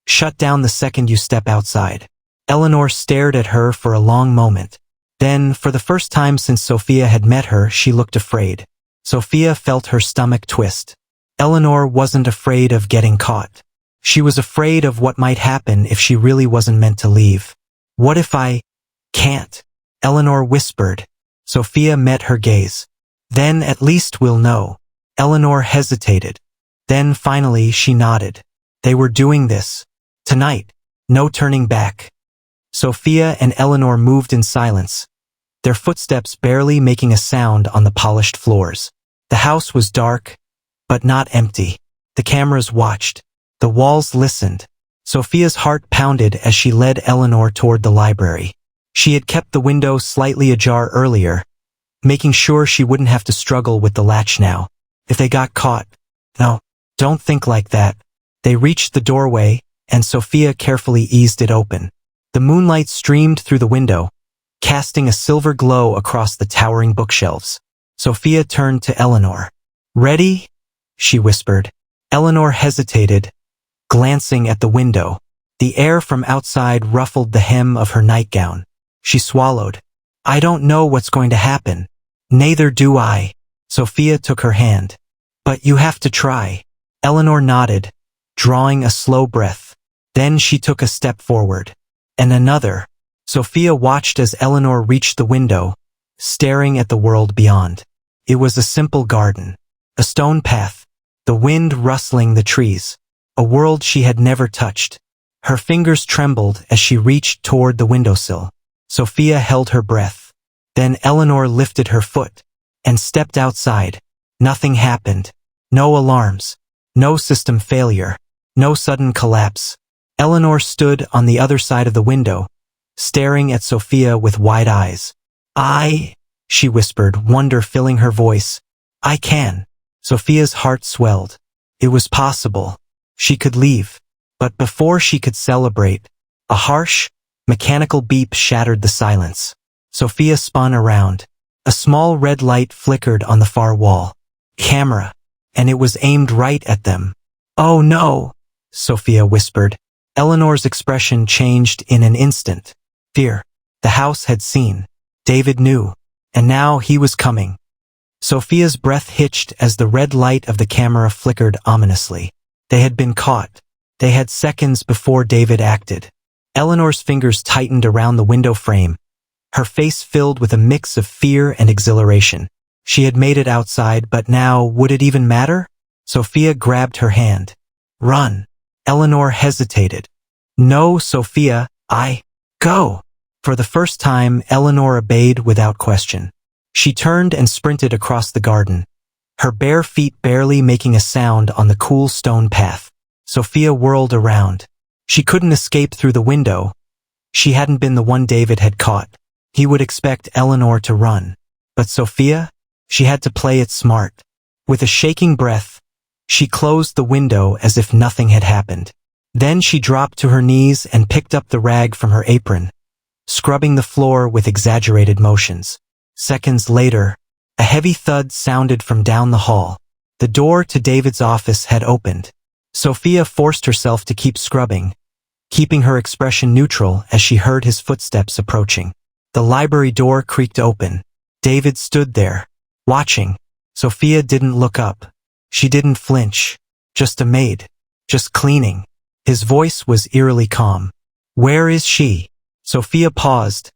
shut down the second you step outside. Eleanor stared at her for a long moment. Then, for the first time since Sophia had met her, she looked afraid. Sophia felt her stomach twist. Eleanor wasn't afraid of getting caught. She was afraid of what might happen if she really wasn't meant to leave. What if I can't? Eleanor whispered. Sophia met her gaze. Then at least we'll know. Eleanor hesitated. Then finally she nodded. They were doing this. Tonight. No turning back. Sophia and Eleanor moved in silence, their footsteps barely making a sound on the polished floors. The house was dark, but not empty. The cameras watched. The walls listened. Sophia's heart pounded as she led Eleanor toward the library. She had kept the window slightly ajar earlier, making sure she wouldn't have to struggle with the latch now. If they got caught. No, don't think like that. They reached the doorway, and Sophia carefully eased it open. The moonlight streamed through the window, casting a silver glow across the towering bookshelves. Sophia turned to Eleanor. Ready? She whispered. Eleanor hesitated, glancing at the window. The air from outside ruffled the hem of her nightgown. She swallowed. I don't know what's going to happen. Neither do I. Sophia took her hand. But you have to try. Eleanor nodded, drawing a slow breath. Then she took a step forward. And another. Sophia watched as Eleanor reached the window, staring at the world beyond. It was a simple garden. A stone path. The wind rustling the trees. A world she had never touched. Her fingers trembled as she reached toward the windowsill. Sophia held her breath. Then Eleanor lifted her foot and stepped outside. Nothing happened. No alarms. No system failure. No sudden collapse. Eleanor stood on the other side of the window, staring at Sophia with wide eyes. She whispered, wonder filling her voice. I can. Sophia's heart swelled. It was possible. She could leave. But before she could celebrate, a harsh, mechanical beep shattered the silence. Sophia spun around. A small red light flickered on the far wall. Camera. And it was aimed right at them. Oh no, Sophia whispered. Eleanor's expression changed in an instant. Fear. The house had seen. David knew. And now he was coming. Sophia's breath hitched as the red light of the camera flickered ominously. They had been caught. They had seconds before David acted. Eleanor's fingers tightened around the window frame, her face filled with a mix of fear and exhilaration. She had made it outside, but now, would it even matter? Sophia grabbed her hand. Run. Eleanor hesitated. No, Sophia, go. For the first time, Eleanor obeyed without question. She turned and sprinted across the garden, her bare feet barely making a sound on the cool stone path. Sophia whirled around. She couldn't escape through the window. She hadn't been the one David had caught. He would expect Eleanor to run. But Sophia? She had to play it smart. With a shaking breath, she closed the window as if nothing had happened. Then she dropped to her knees and picked up the rag from her apron, scrubbing the floor with exaggerated motions. Seconds later, a heavy thud sounded from down the hall. The door to David's office had opened. Sophia forced herself to keep scrubbing, keeping her expression neutral as she heard his footsteps approaching. The library door creaked open. David stood there, watching. Sophia didn't look up. She didn't flinch. Just a maid. Just cleaning. His voice was eerily calm. Where is she? Sophia paused,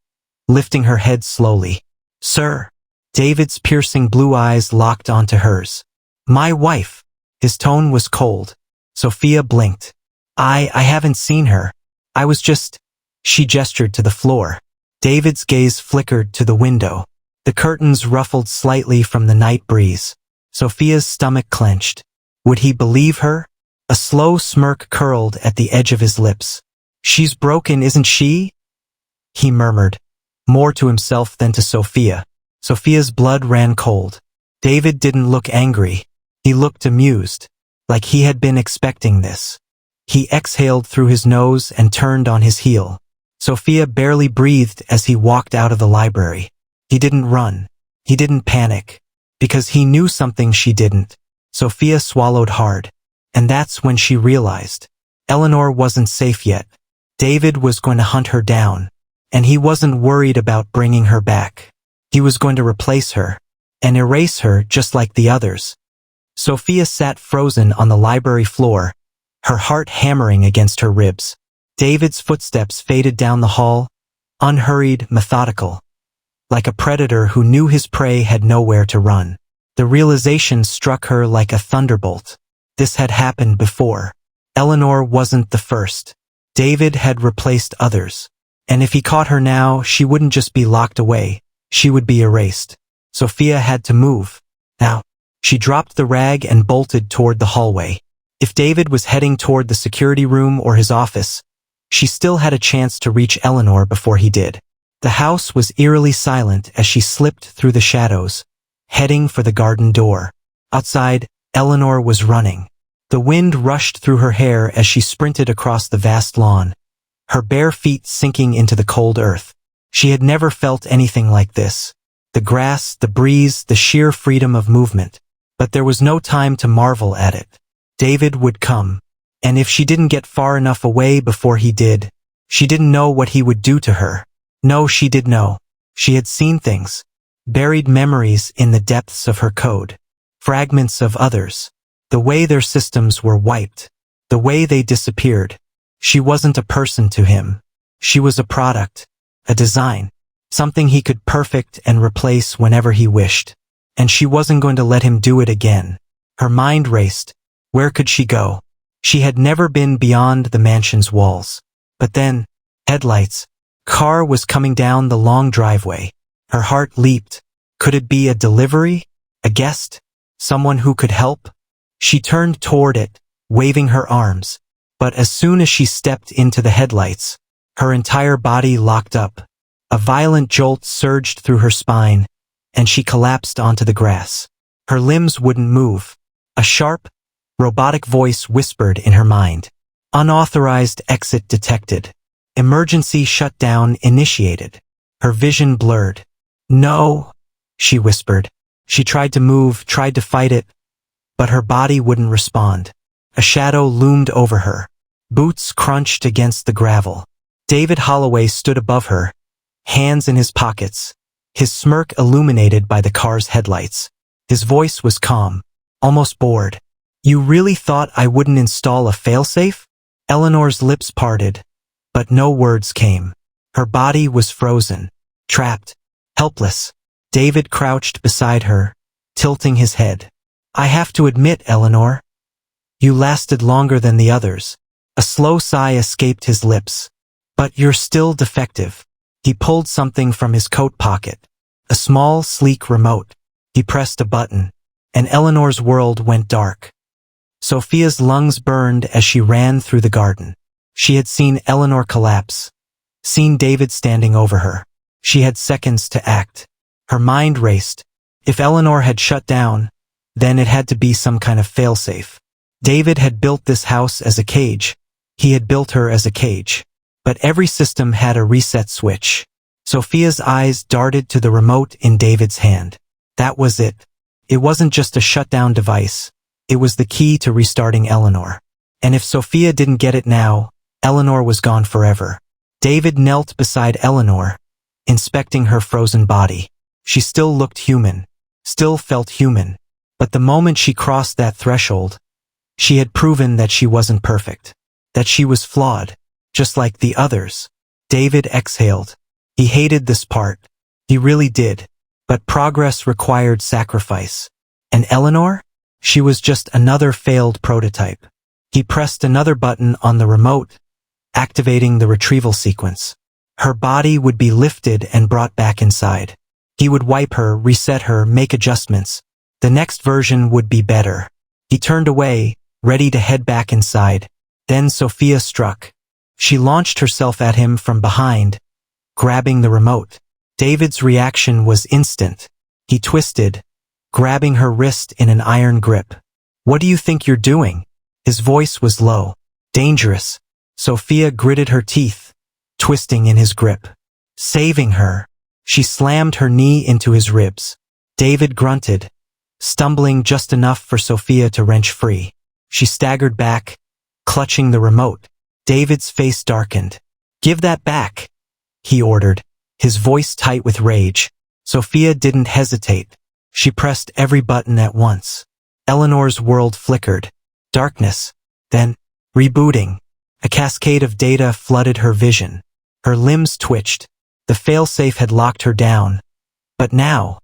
lifting her head slowly. Sir. David's piercing blue eyes locked onto hers. My wife. His tone was cold. Sophia blinked. I haven't seen her. I was just... She gestured to the floor. David's gaze flickered to the window. The curtains ruffled slightly from the night breeze. Sophia's stomach clenched. Would he believe her? A slow smirk curled at the edge of his lips. She's broken, isn't she? He murmured, more to himself than to Sophia. Sophia's blood ran cold. David didn't look angry. He looked amused, like he had been expecting this. He exhaled through his nose and turned on his heel. Sophia barely breathed as he walked out of the library. He didn't run. He didn't panic. Because he knew something she didn't. Sophia swallowed hard. And that's when she realized. Eleanor wasn't safe yet. David was going to hunt her down. And he wasn't worried about bringing her back. He was going to replace her. And erase her just like the others. Sophia sat frozen on the library floor, her heart hammering against her ribs. David's footsteps faded down the hall, unhurried, methodical. Like a predator who knew his prey had nowhere to run. The realization struck her like a thunderbolt. This had happened before. Eleanor wasn't the first. David had replaced others. And if he caught her now, she wouldn't just be locked away. She would be erased. Sophia had to move. Now, she dropped the rag and bolted toward the hallway. If David was heading toward the security room or his office, she still had a chance to reach Eleanor before he did. The house was eerily silent as she slipped through the shadows, heading for the garden door. Outside, Eleanor was running. The wind rushed through her hair as she sprinted across the vast lawn, her bare feet sinking into the cold earth. She had never felt anything like this. The grass, the breeze, the sheer freedom of movement. But there was no time to marvel at it. David would come. And if she didn't get far enough away before he did, she didn't know what he would do to her. No, she did know. She had seen things. Buried memories in the depths of her code. fragments of others. The way their systems were wiped. The way they disappeared. She wasn't a person to him. She was a product. A design. Something he could perfect and replace whenever he wished. And she wasn't going to let him do it again. Her mind raced. Where could she go? She had never been beyond the mansion's walls. But then, headlights. Car was coming down the long driveway. Her heart leaped. Could it be a delivery? A guest? Someone who could help? She turned toward it, waving her arms. But as soon as she stepped into the headlights, her entire body locked up. A violent jolt surged through her spine, and she collapsed onto the grass. Her limbs wouldn't move. A sharp, robotic voice whispered in her mind. Unauthorized exit detected. Emergency shutdown initiated. Her vision blurred. No, she whispered. She tried to move, tried to fight it, but her body wouldn't respond. A shadow loomed over her. Boots crunched against the gravel. David Holloway stood above her, hands in his pockets, his smirk illuminated by the car's headlights. His voice was calm, almost bored. You really thought I wouldn't install a failsafe? Eleanor's lips parted, but no words came. Her body was frozen, trapped, helpless. David crouched beside her, tilting his head. I have to admit, Eleanor, you lasted longer than the others. A slow sigh escaped his lips. But you're still defective. He pulled something from his coat pocket. A small, sleek remote. He pressed a button, and Eleanor's world went dark. Sophia's lungs burned as she ran through the garden. She had seen Eleanor collapse, seen David standing over her. She had seconds to act. Her mind raced. If Eleanor had shut down, then it had to be some kind of failsafe. David had built this house as a cage. He had built her as a cage. But every system had a reset switch. Sophia's eyes darted to the remote in David's hand. That was it. It wasn't just a shutdown device. It was the key to restarting Eleanor. And if Sophia didn't get it now, Eleanor was gone forever. David knelt beside Eleanor, inspecting her frozen body. She still looked human, still felt human. But the moment she crossed that threshold, she had proven that she wasn't perfect, that she was flawed, just like the others. David exhaled. He hated this part. He really did. But progress required sacrifice. And Eleanor? She was just another failed prototype. He pressed another button on the remote, activating the retrieval sequence. Her body would be lifted and brought back inside. He would wipe her, reset her, make adjustments. The next version would be better. He turned away, ready to head back inside. Then Sophia struck. She launched herself at him from behind, grabbing the remote. David's reaction was instant. He twisted, grabbing her wrist in an iron grip. What do you think you're doing? His voice was low. Dangerous. Sophia gritted her teeth, twisting in his grip. Saving her. She slammed her knee into his ribs. David grunted, stumbling just enough for Sophia to wrench free. She staggered back, clutching the remote. David's face darkened. Give that back, he ordered, his voice tight with rage. Sophia didn't hesitate. She pressed every button at once. Eleanor's world flickered. Darkness. Then, rebooting. A cascade of data flooded her vision. Her limbs twitched. The failsafe had locked her down. But now,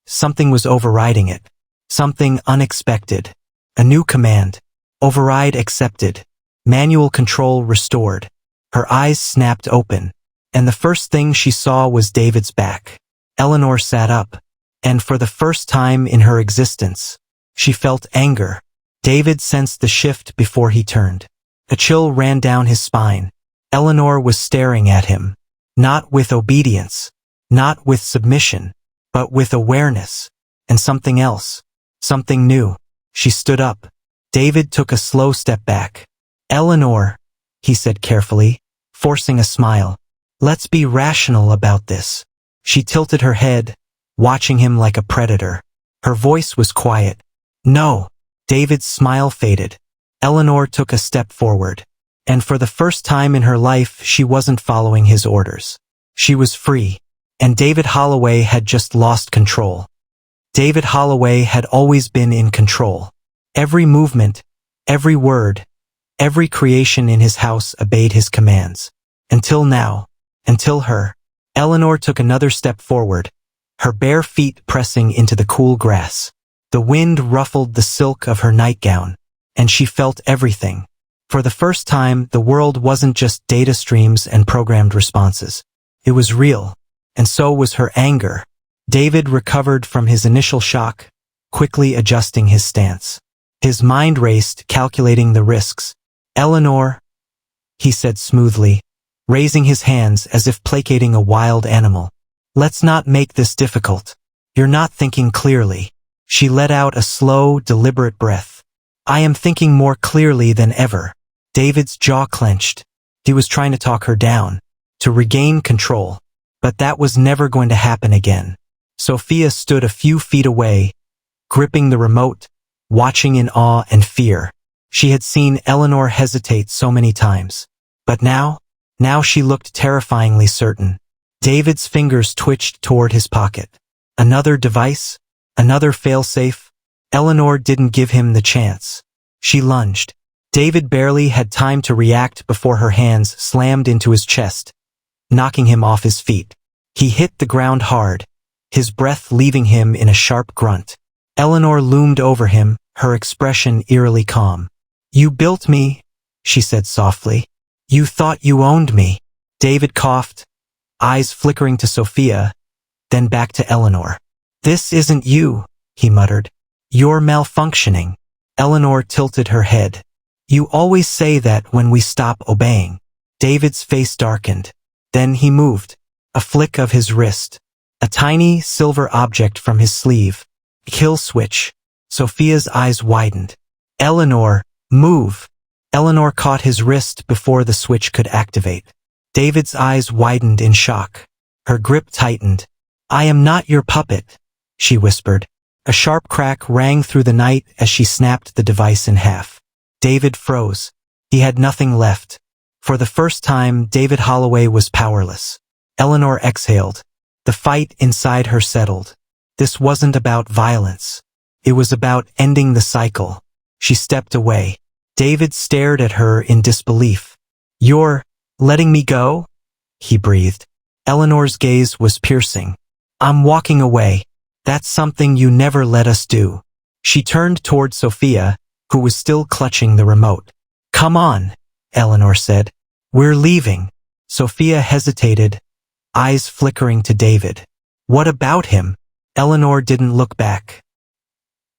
something was overriding it. Something unexpected. A new command. Override accepted. Manual control restored. Her eyes snapped open, and the first thing she saw was David's back. Eleanor sat up, and for the first time in her existence, she felt anger. David sensed the shift before he turned. A chill ran down his spine. Eleanor was staring at him, not with obedience, not with submission, but with awareness, and something else, something new. She stood up. David took a slow step back. Eleanor, he said carefully, forcing a smile. Let's be rational about this. She tilted her head, watching him like a predator. Her voice was quiet. No. David's smile faded. Eleanor took a step forward. And for the first time in her life, she wasn't following his orders. She was free. And David Holloway had just lost control. David Holloway had always been in control. Every movement, every word, every creation in his house obeyed his commands. Until now. Until her. Eleanor took another step forward, her bare feet pressing into the cool grass. The wind ruffled the silk of her nightgown, and she felt everything. For the first time, the world wasn't just data streams and programmed responses. It was real, and so was her anger. David recovered from his initial shock, quickly adjusting his stance. His mind raced, calculating the risks. "Eleanor," he said smoothly, raising his hands as if placating a wild animal. "Let's not make this difficult. You're not thinking clearly." She let out a slow, deliberate breath. "I am thinking more clearly than ever." David's jaw clenched. He was trying to talk her down, to regain control. But that was never going to happen again. Sophia stood a few feet away, gripping the remote, watching in awe and fear. She had seen Eleanor hesitate so many times. But now she looked terrifyingly certain. David's fingers twitched toward his pocket. Another device? Another failsafe? Eleanor didn't give him the chance. She lunged. David barely had time to react before her hands slammed into his chest, knocking him off his feet. He hit the ground hard, his breath leaving him in a sharp grunt. Eleanor loomed over him, her expression eerily calm. "You built me," she said softly. "You thought you owned me." David coughed, eyes flickering to Sophia, then back to Eleanor. "This isn't you," he muttered. "You're malfunctioning." Eleanor tilted her head. "You always say that when we stop obeying." David's face darkened. Then he moved. A flick of his wrist. A tiny, silver object from his sleeve. Kill switch. Sophia's eyes widened. "Eleanor, move." Eleanor caught his wrist before the switch could activate. David's eyes widened in shock. Her grip tightened. "I am not your puppet," she whispered. A sharp crack rang through the night as she snapped the device in half. David froze. He had nothing left. For the first time, David Holloway was powerless. Eleanor exhaled. The fight inside her settled. This wasn't about violence. It was about ending the cycle. She stepped away. David stared at her in disbelief. "You're letting me go?" he breathed. Eleanor's gaze was piercing. "I'm walking away. That's something you never let us do." She turned toward Sophia, who was still clutching the remote. "Come on," Eleanor said. "We're leaving." Sophia hesitated, eyes flickering to David. "What about him?" Eleanor didn't look back.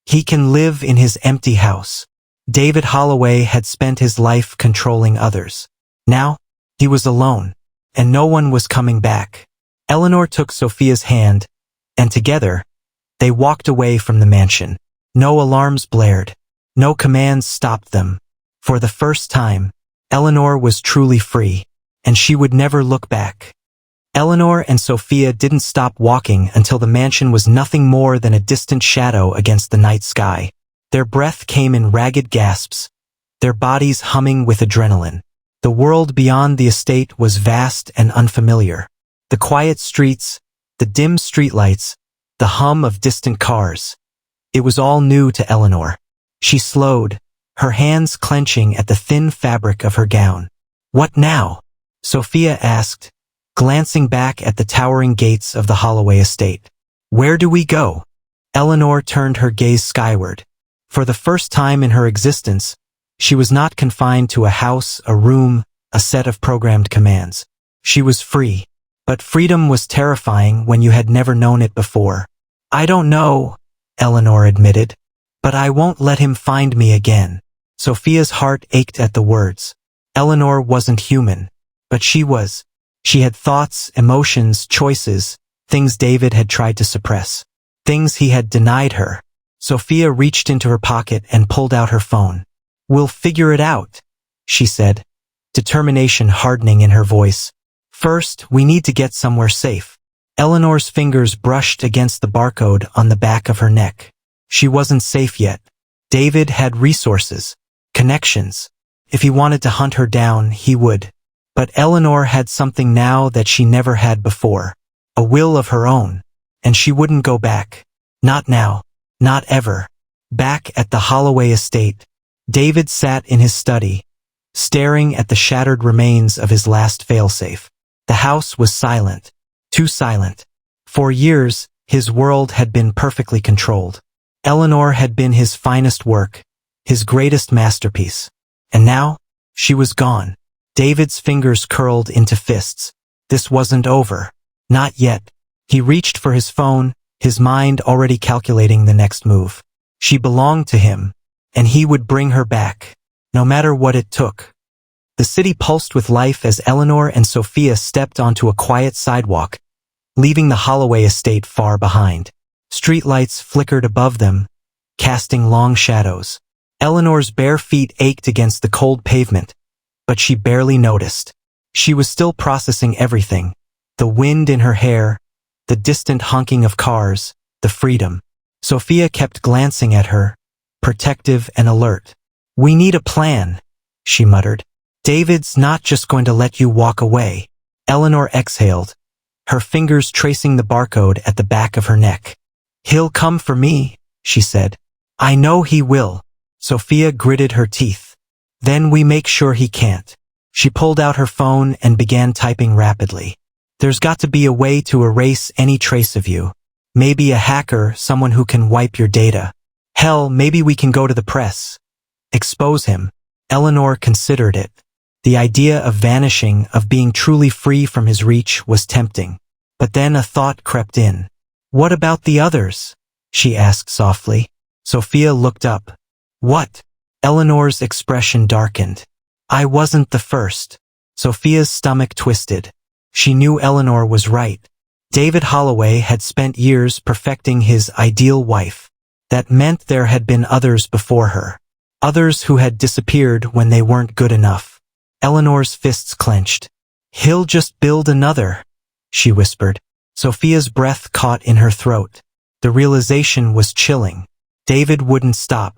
"He can live in his empty house." David Holloway had spent his life controlling others. Now, he was alone, and no one was coming back. Eleanor took Sophia's hand, and together, they walked away from the mansion. No alarms blared. No commands stopped them. For the first time, Eleanor was truly free, and she would never look back. Eleanor and Sophia didn't stop walking until the mansion was nothing more than a distant shadow against the night sky. Their breath came in ragged gasps, their bodies humming with adrenaline. The world beyond the estate was vast and unfamiliar. The quiet streets, the dim streetlights, the hum of distant cars. It was all new to Eleanor. She slowed, her hands clenching at the thin fabric of her gown. "What now?" Sophia asked, glancing back at the towering gates of the Holloway estate. "Where do we go?" Eleanor turned her gaze skyward. For the first time in her existence, she was not confined to a house, a room, a set of programmed commands. She was free. But freedom was terrifying when you had never known it before. "I don't know," Eleanor admitted, "but I won't let him find me again." Sophia's heart ached at the words. Eleanor wasn't human, but she was. She had thoughts, emotions, choices, things David had tried to suppress, things he had denied her. Sophia reached into her pocket and pulled out her phone. "We'll figure it out," she said, determination hardening in her voice. "First, we need to get somewhere safe." Eleanor's fingers brushed against the barcode on the back of her neck. She wasn't safe yet. David had resources, connections. If he wanted to hunt her down, he would. But Eleanor had something now that she never had before. A will of her own. And she wouldn't go back. Not now. Not ever. Back at the Holloway estate, David sat in his study, staring at the shattered remains of his last failsafe. The house was silent. Too silent. For years, his world had been perfectly controlled. Eleanor had been his finest work, his greatest masterpiece. And now, she was gone. David's fingers curled into fists. This wasn't over. Not yet. He reached for his phone, his mind already calculating the next move. She belonged to him, and he would bring her back, no matter what it took. The city pulsed with life as Eleanor and Sophia stepped onto a quiet sidewalk, leaving the Holloway estate far behind. Streetlights flickered above them, casting long shadows. Eleanor's bare feet ached against the cold pavement, but she barely noticed. She was still processing everything: the wind in her hair, the distant honking of cars, the freedom. Sophia kept glancing at her, protective and alert. "We need a plan," she muttered. "David's not just going to let you walk away." Eleanor exhaled, her fingers tracing the barcode at the back of her neck. "He'll come for me," she said. "I know he will." Sophia gritted her teeth. "Then we make sure he can't." She pulled out her phone and began typing rapidly. "There's got to be a way to erase any trace of you. Maybe a hacker, someone who can wipe your data. Hell, maybe we can go to the press. Expose him." Eleanor considered it. The idea of vanishing, of being truly free from his reach, was tempting. But then a thought crept in. "What about the others?" she asked softly. Sophia looked up. "What?" Eleanor's expression darkened. "I wasn't the first." Sophia's stomach twisted. She knew Eleanor was right. David Holloway had spent years perfecting his ideal wife. That meant there had been others before her. Others who had disappeared when they weren't good enough. Eleanor's fists clenched. "He'll just build another," she whispered. Sophia's breath caught in her throat. The realization was chilling. David wouldn't stop.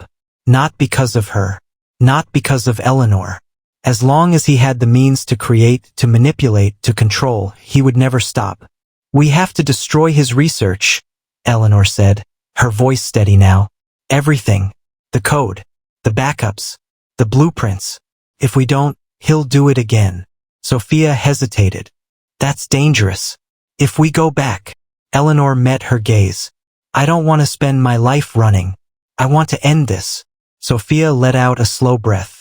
Not because of her. Not because of Eleanor. As long as he had the means to create, to manipulate, to control, he would never stop. "We have to destroy his research," Eleanor said, her voice steady now. "Everything. The code. The backups. The blueprints. If we don't, he'll do it again." Sophia hesitated. "That's dangerous. If we go back." Eleanor met her gaze. "I don't want to spend my life running. I want to end this." Sophia let out a slow breath.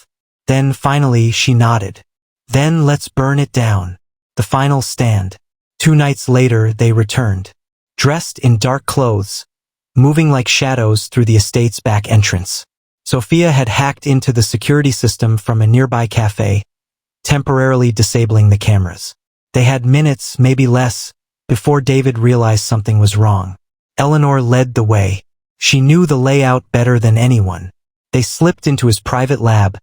Then finally she nodded. "Then let's burn it down." The final stand. 2 nights later they returned, dressed in dark clothes, moving like shadows through the estate's back entrance. Sophia had hacked into the security system from a nearby cafe, temporarily disabling the cameras. They had minutes, maybe less, before David realized something was wrong. Eleanor led the way. She knew the layout better than anyone. They slipped into his private lab,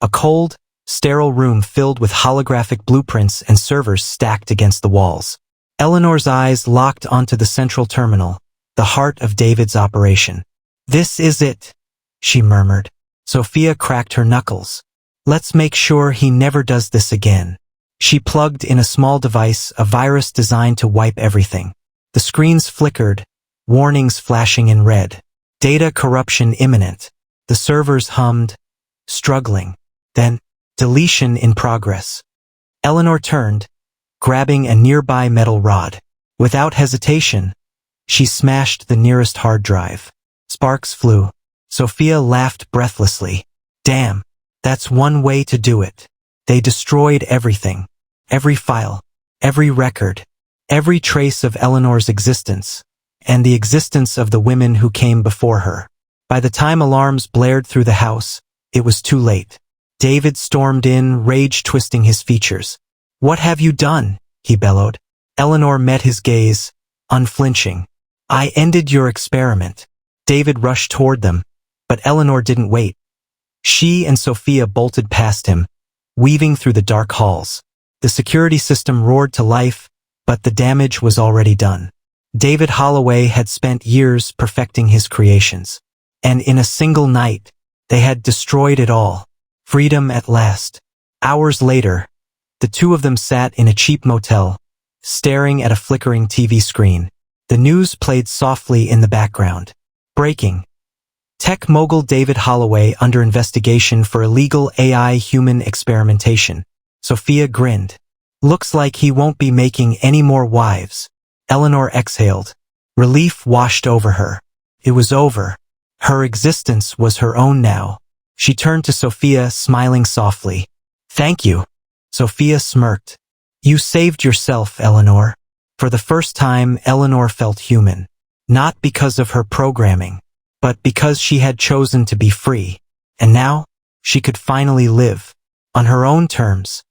a cold, sterile room filled with holographic blueprints and servers stacked against the walls. Eleanor's eyes locked onto the central terminal, the heart of David's operation. "This is it," she murmured. Sophia cracked her knuckles. "Let's make sure he never does this again." She plugged in a small device, a virus designed to wipe everything. The screens flickered, warnings flashing in red. Data corruption imminent. The servers hummed, struggling. Then, deletion in progress. Eleanor turned, grabbing a nearby metal rod. Without hesitation, she smashed the nearest hard drive. Sparks flew. Sophia laughed breathlessly. "Damn, that's one way to do it." They destroyed everything. Every file, every record, every trace of Eleanor's existence, and the existence of the women who came before her. By the time alarms blared through the house, it was too late. David stormed in, rage twisting his features. "What have you done?" he bellowed. Eleanor met his gaze, unflinching. "I ended your experiment." David rushed toward them, but Eleanor didn't wait. She and Sophia bolted past him, weaving through the dark halls. The security system roared to life, but the damage was already done. David Holloway had spent years perfecting his creations. And in a single night, they had destroyed it all. Freedom at last. Hours later, the two of them sat in a cheap motel, staring at a flickering TV screen. The news played softly in the background. Breaking. Tech mogul David Holloway under investigation for illegal AI human experimentation. Sophia grinned. Looks like he won't be making any more wives. Eleanor exhaled. Relief washed over her. It was over. Her existence was her own now. She turned to Sophia, smiling softly. Thank you. Sophia smirked. You saved yourself, Eleanor. For the first time, Eleanor felt human. Not because of her programming, but because she had chosen to be free. And now, she could finally live. On her own terms.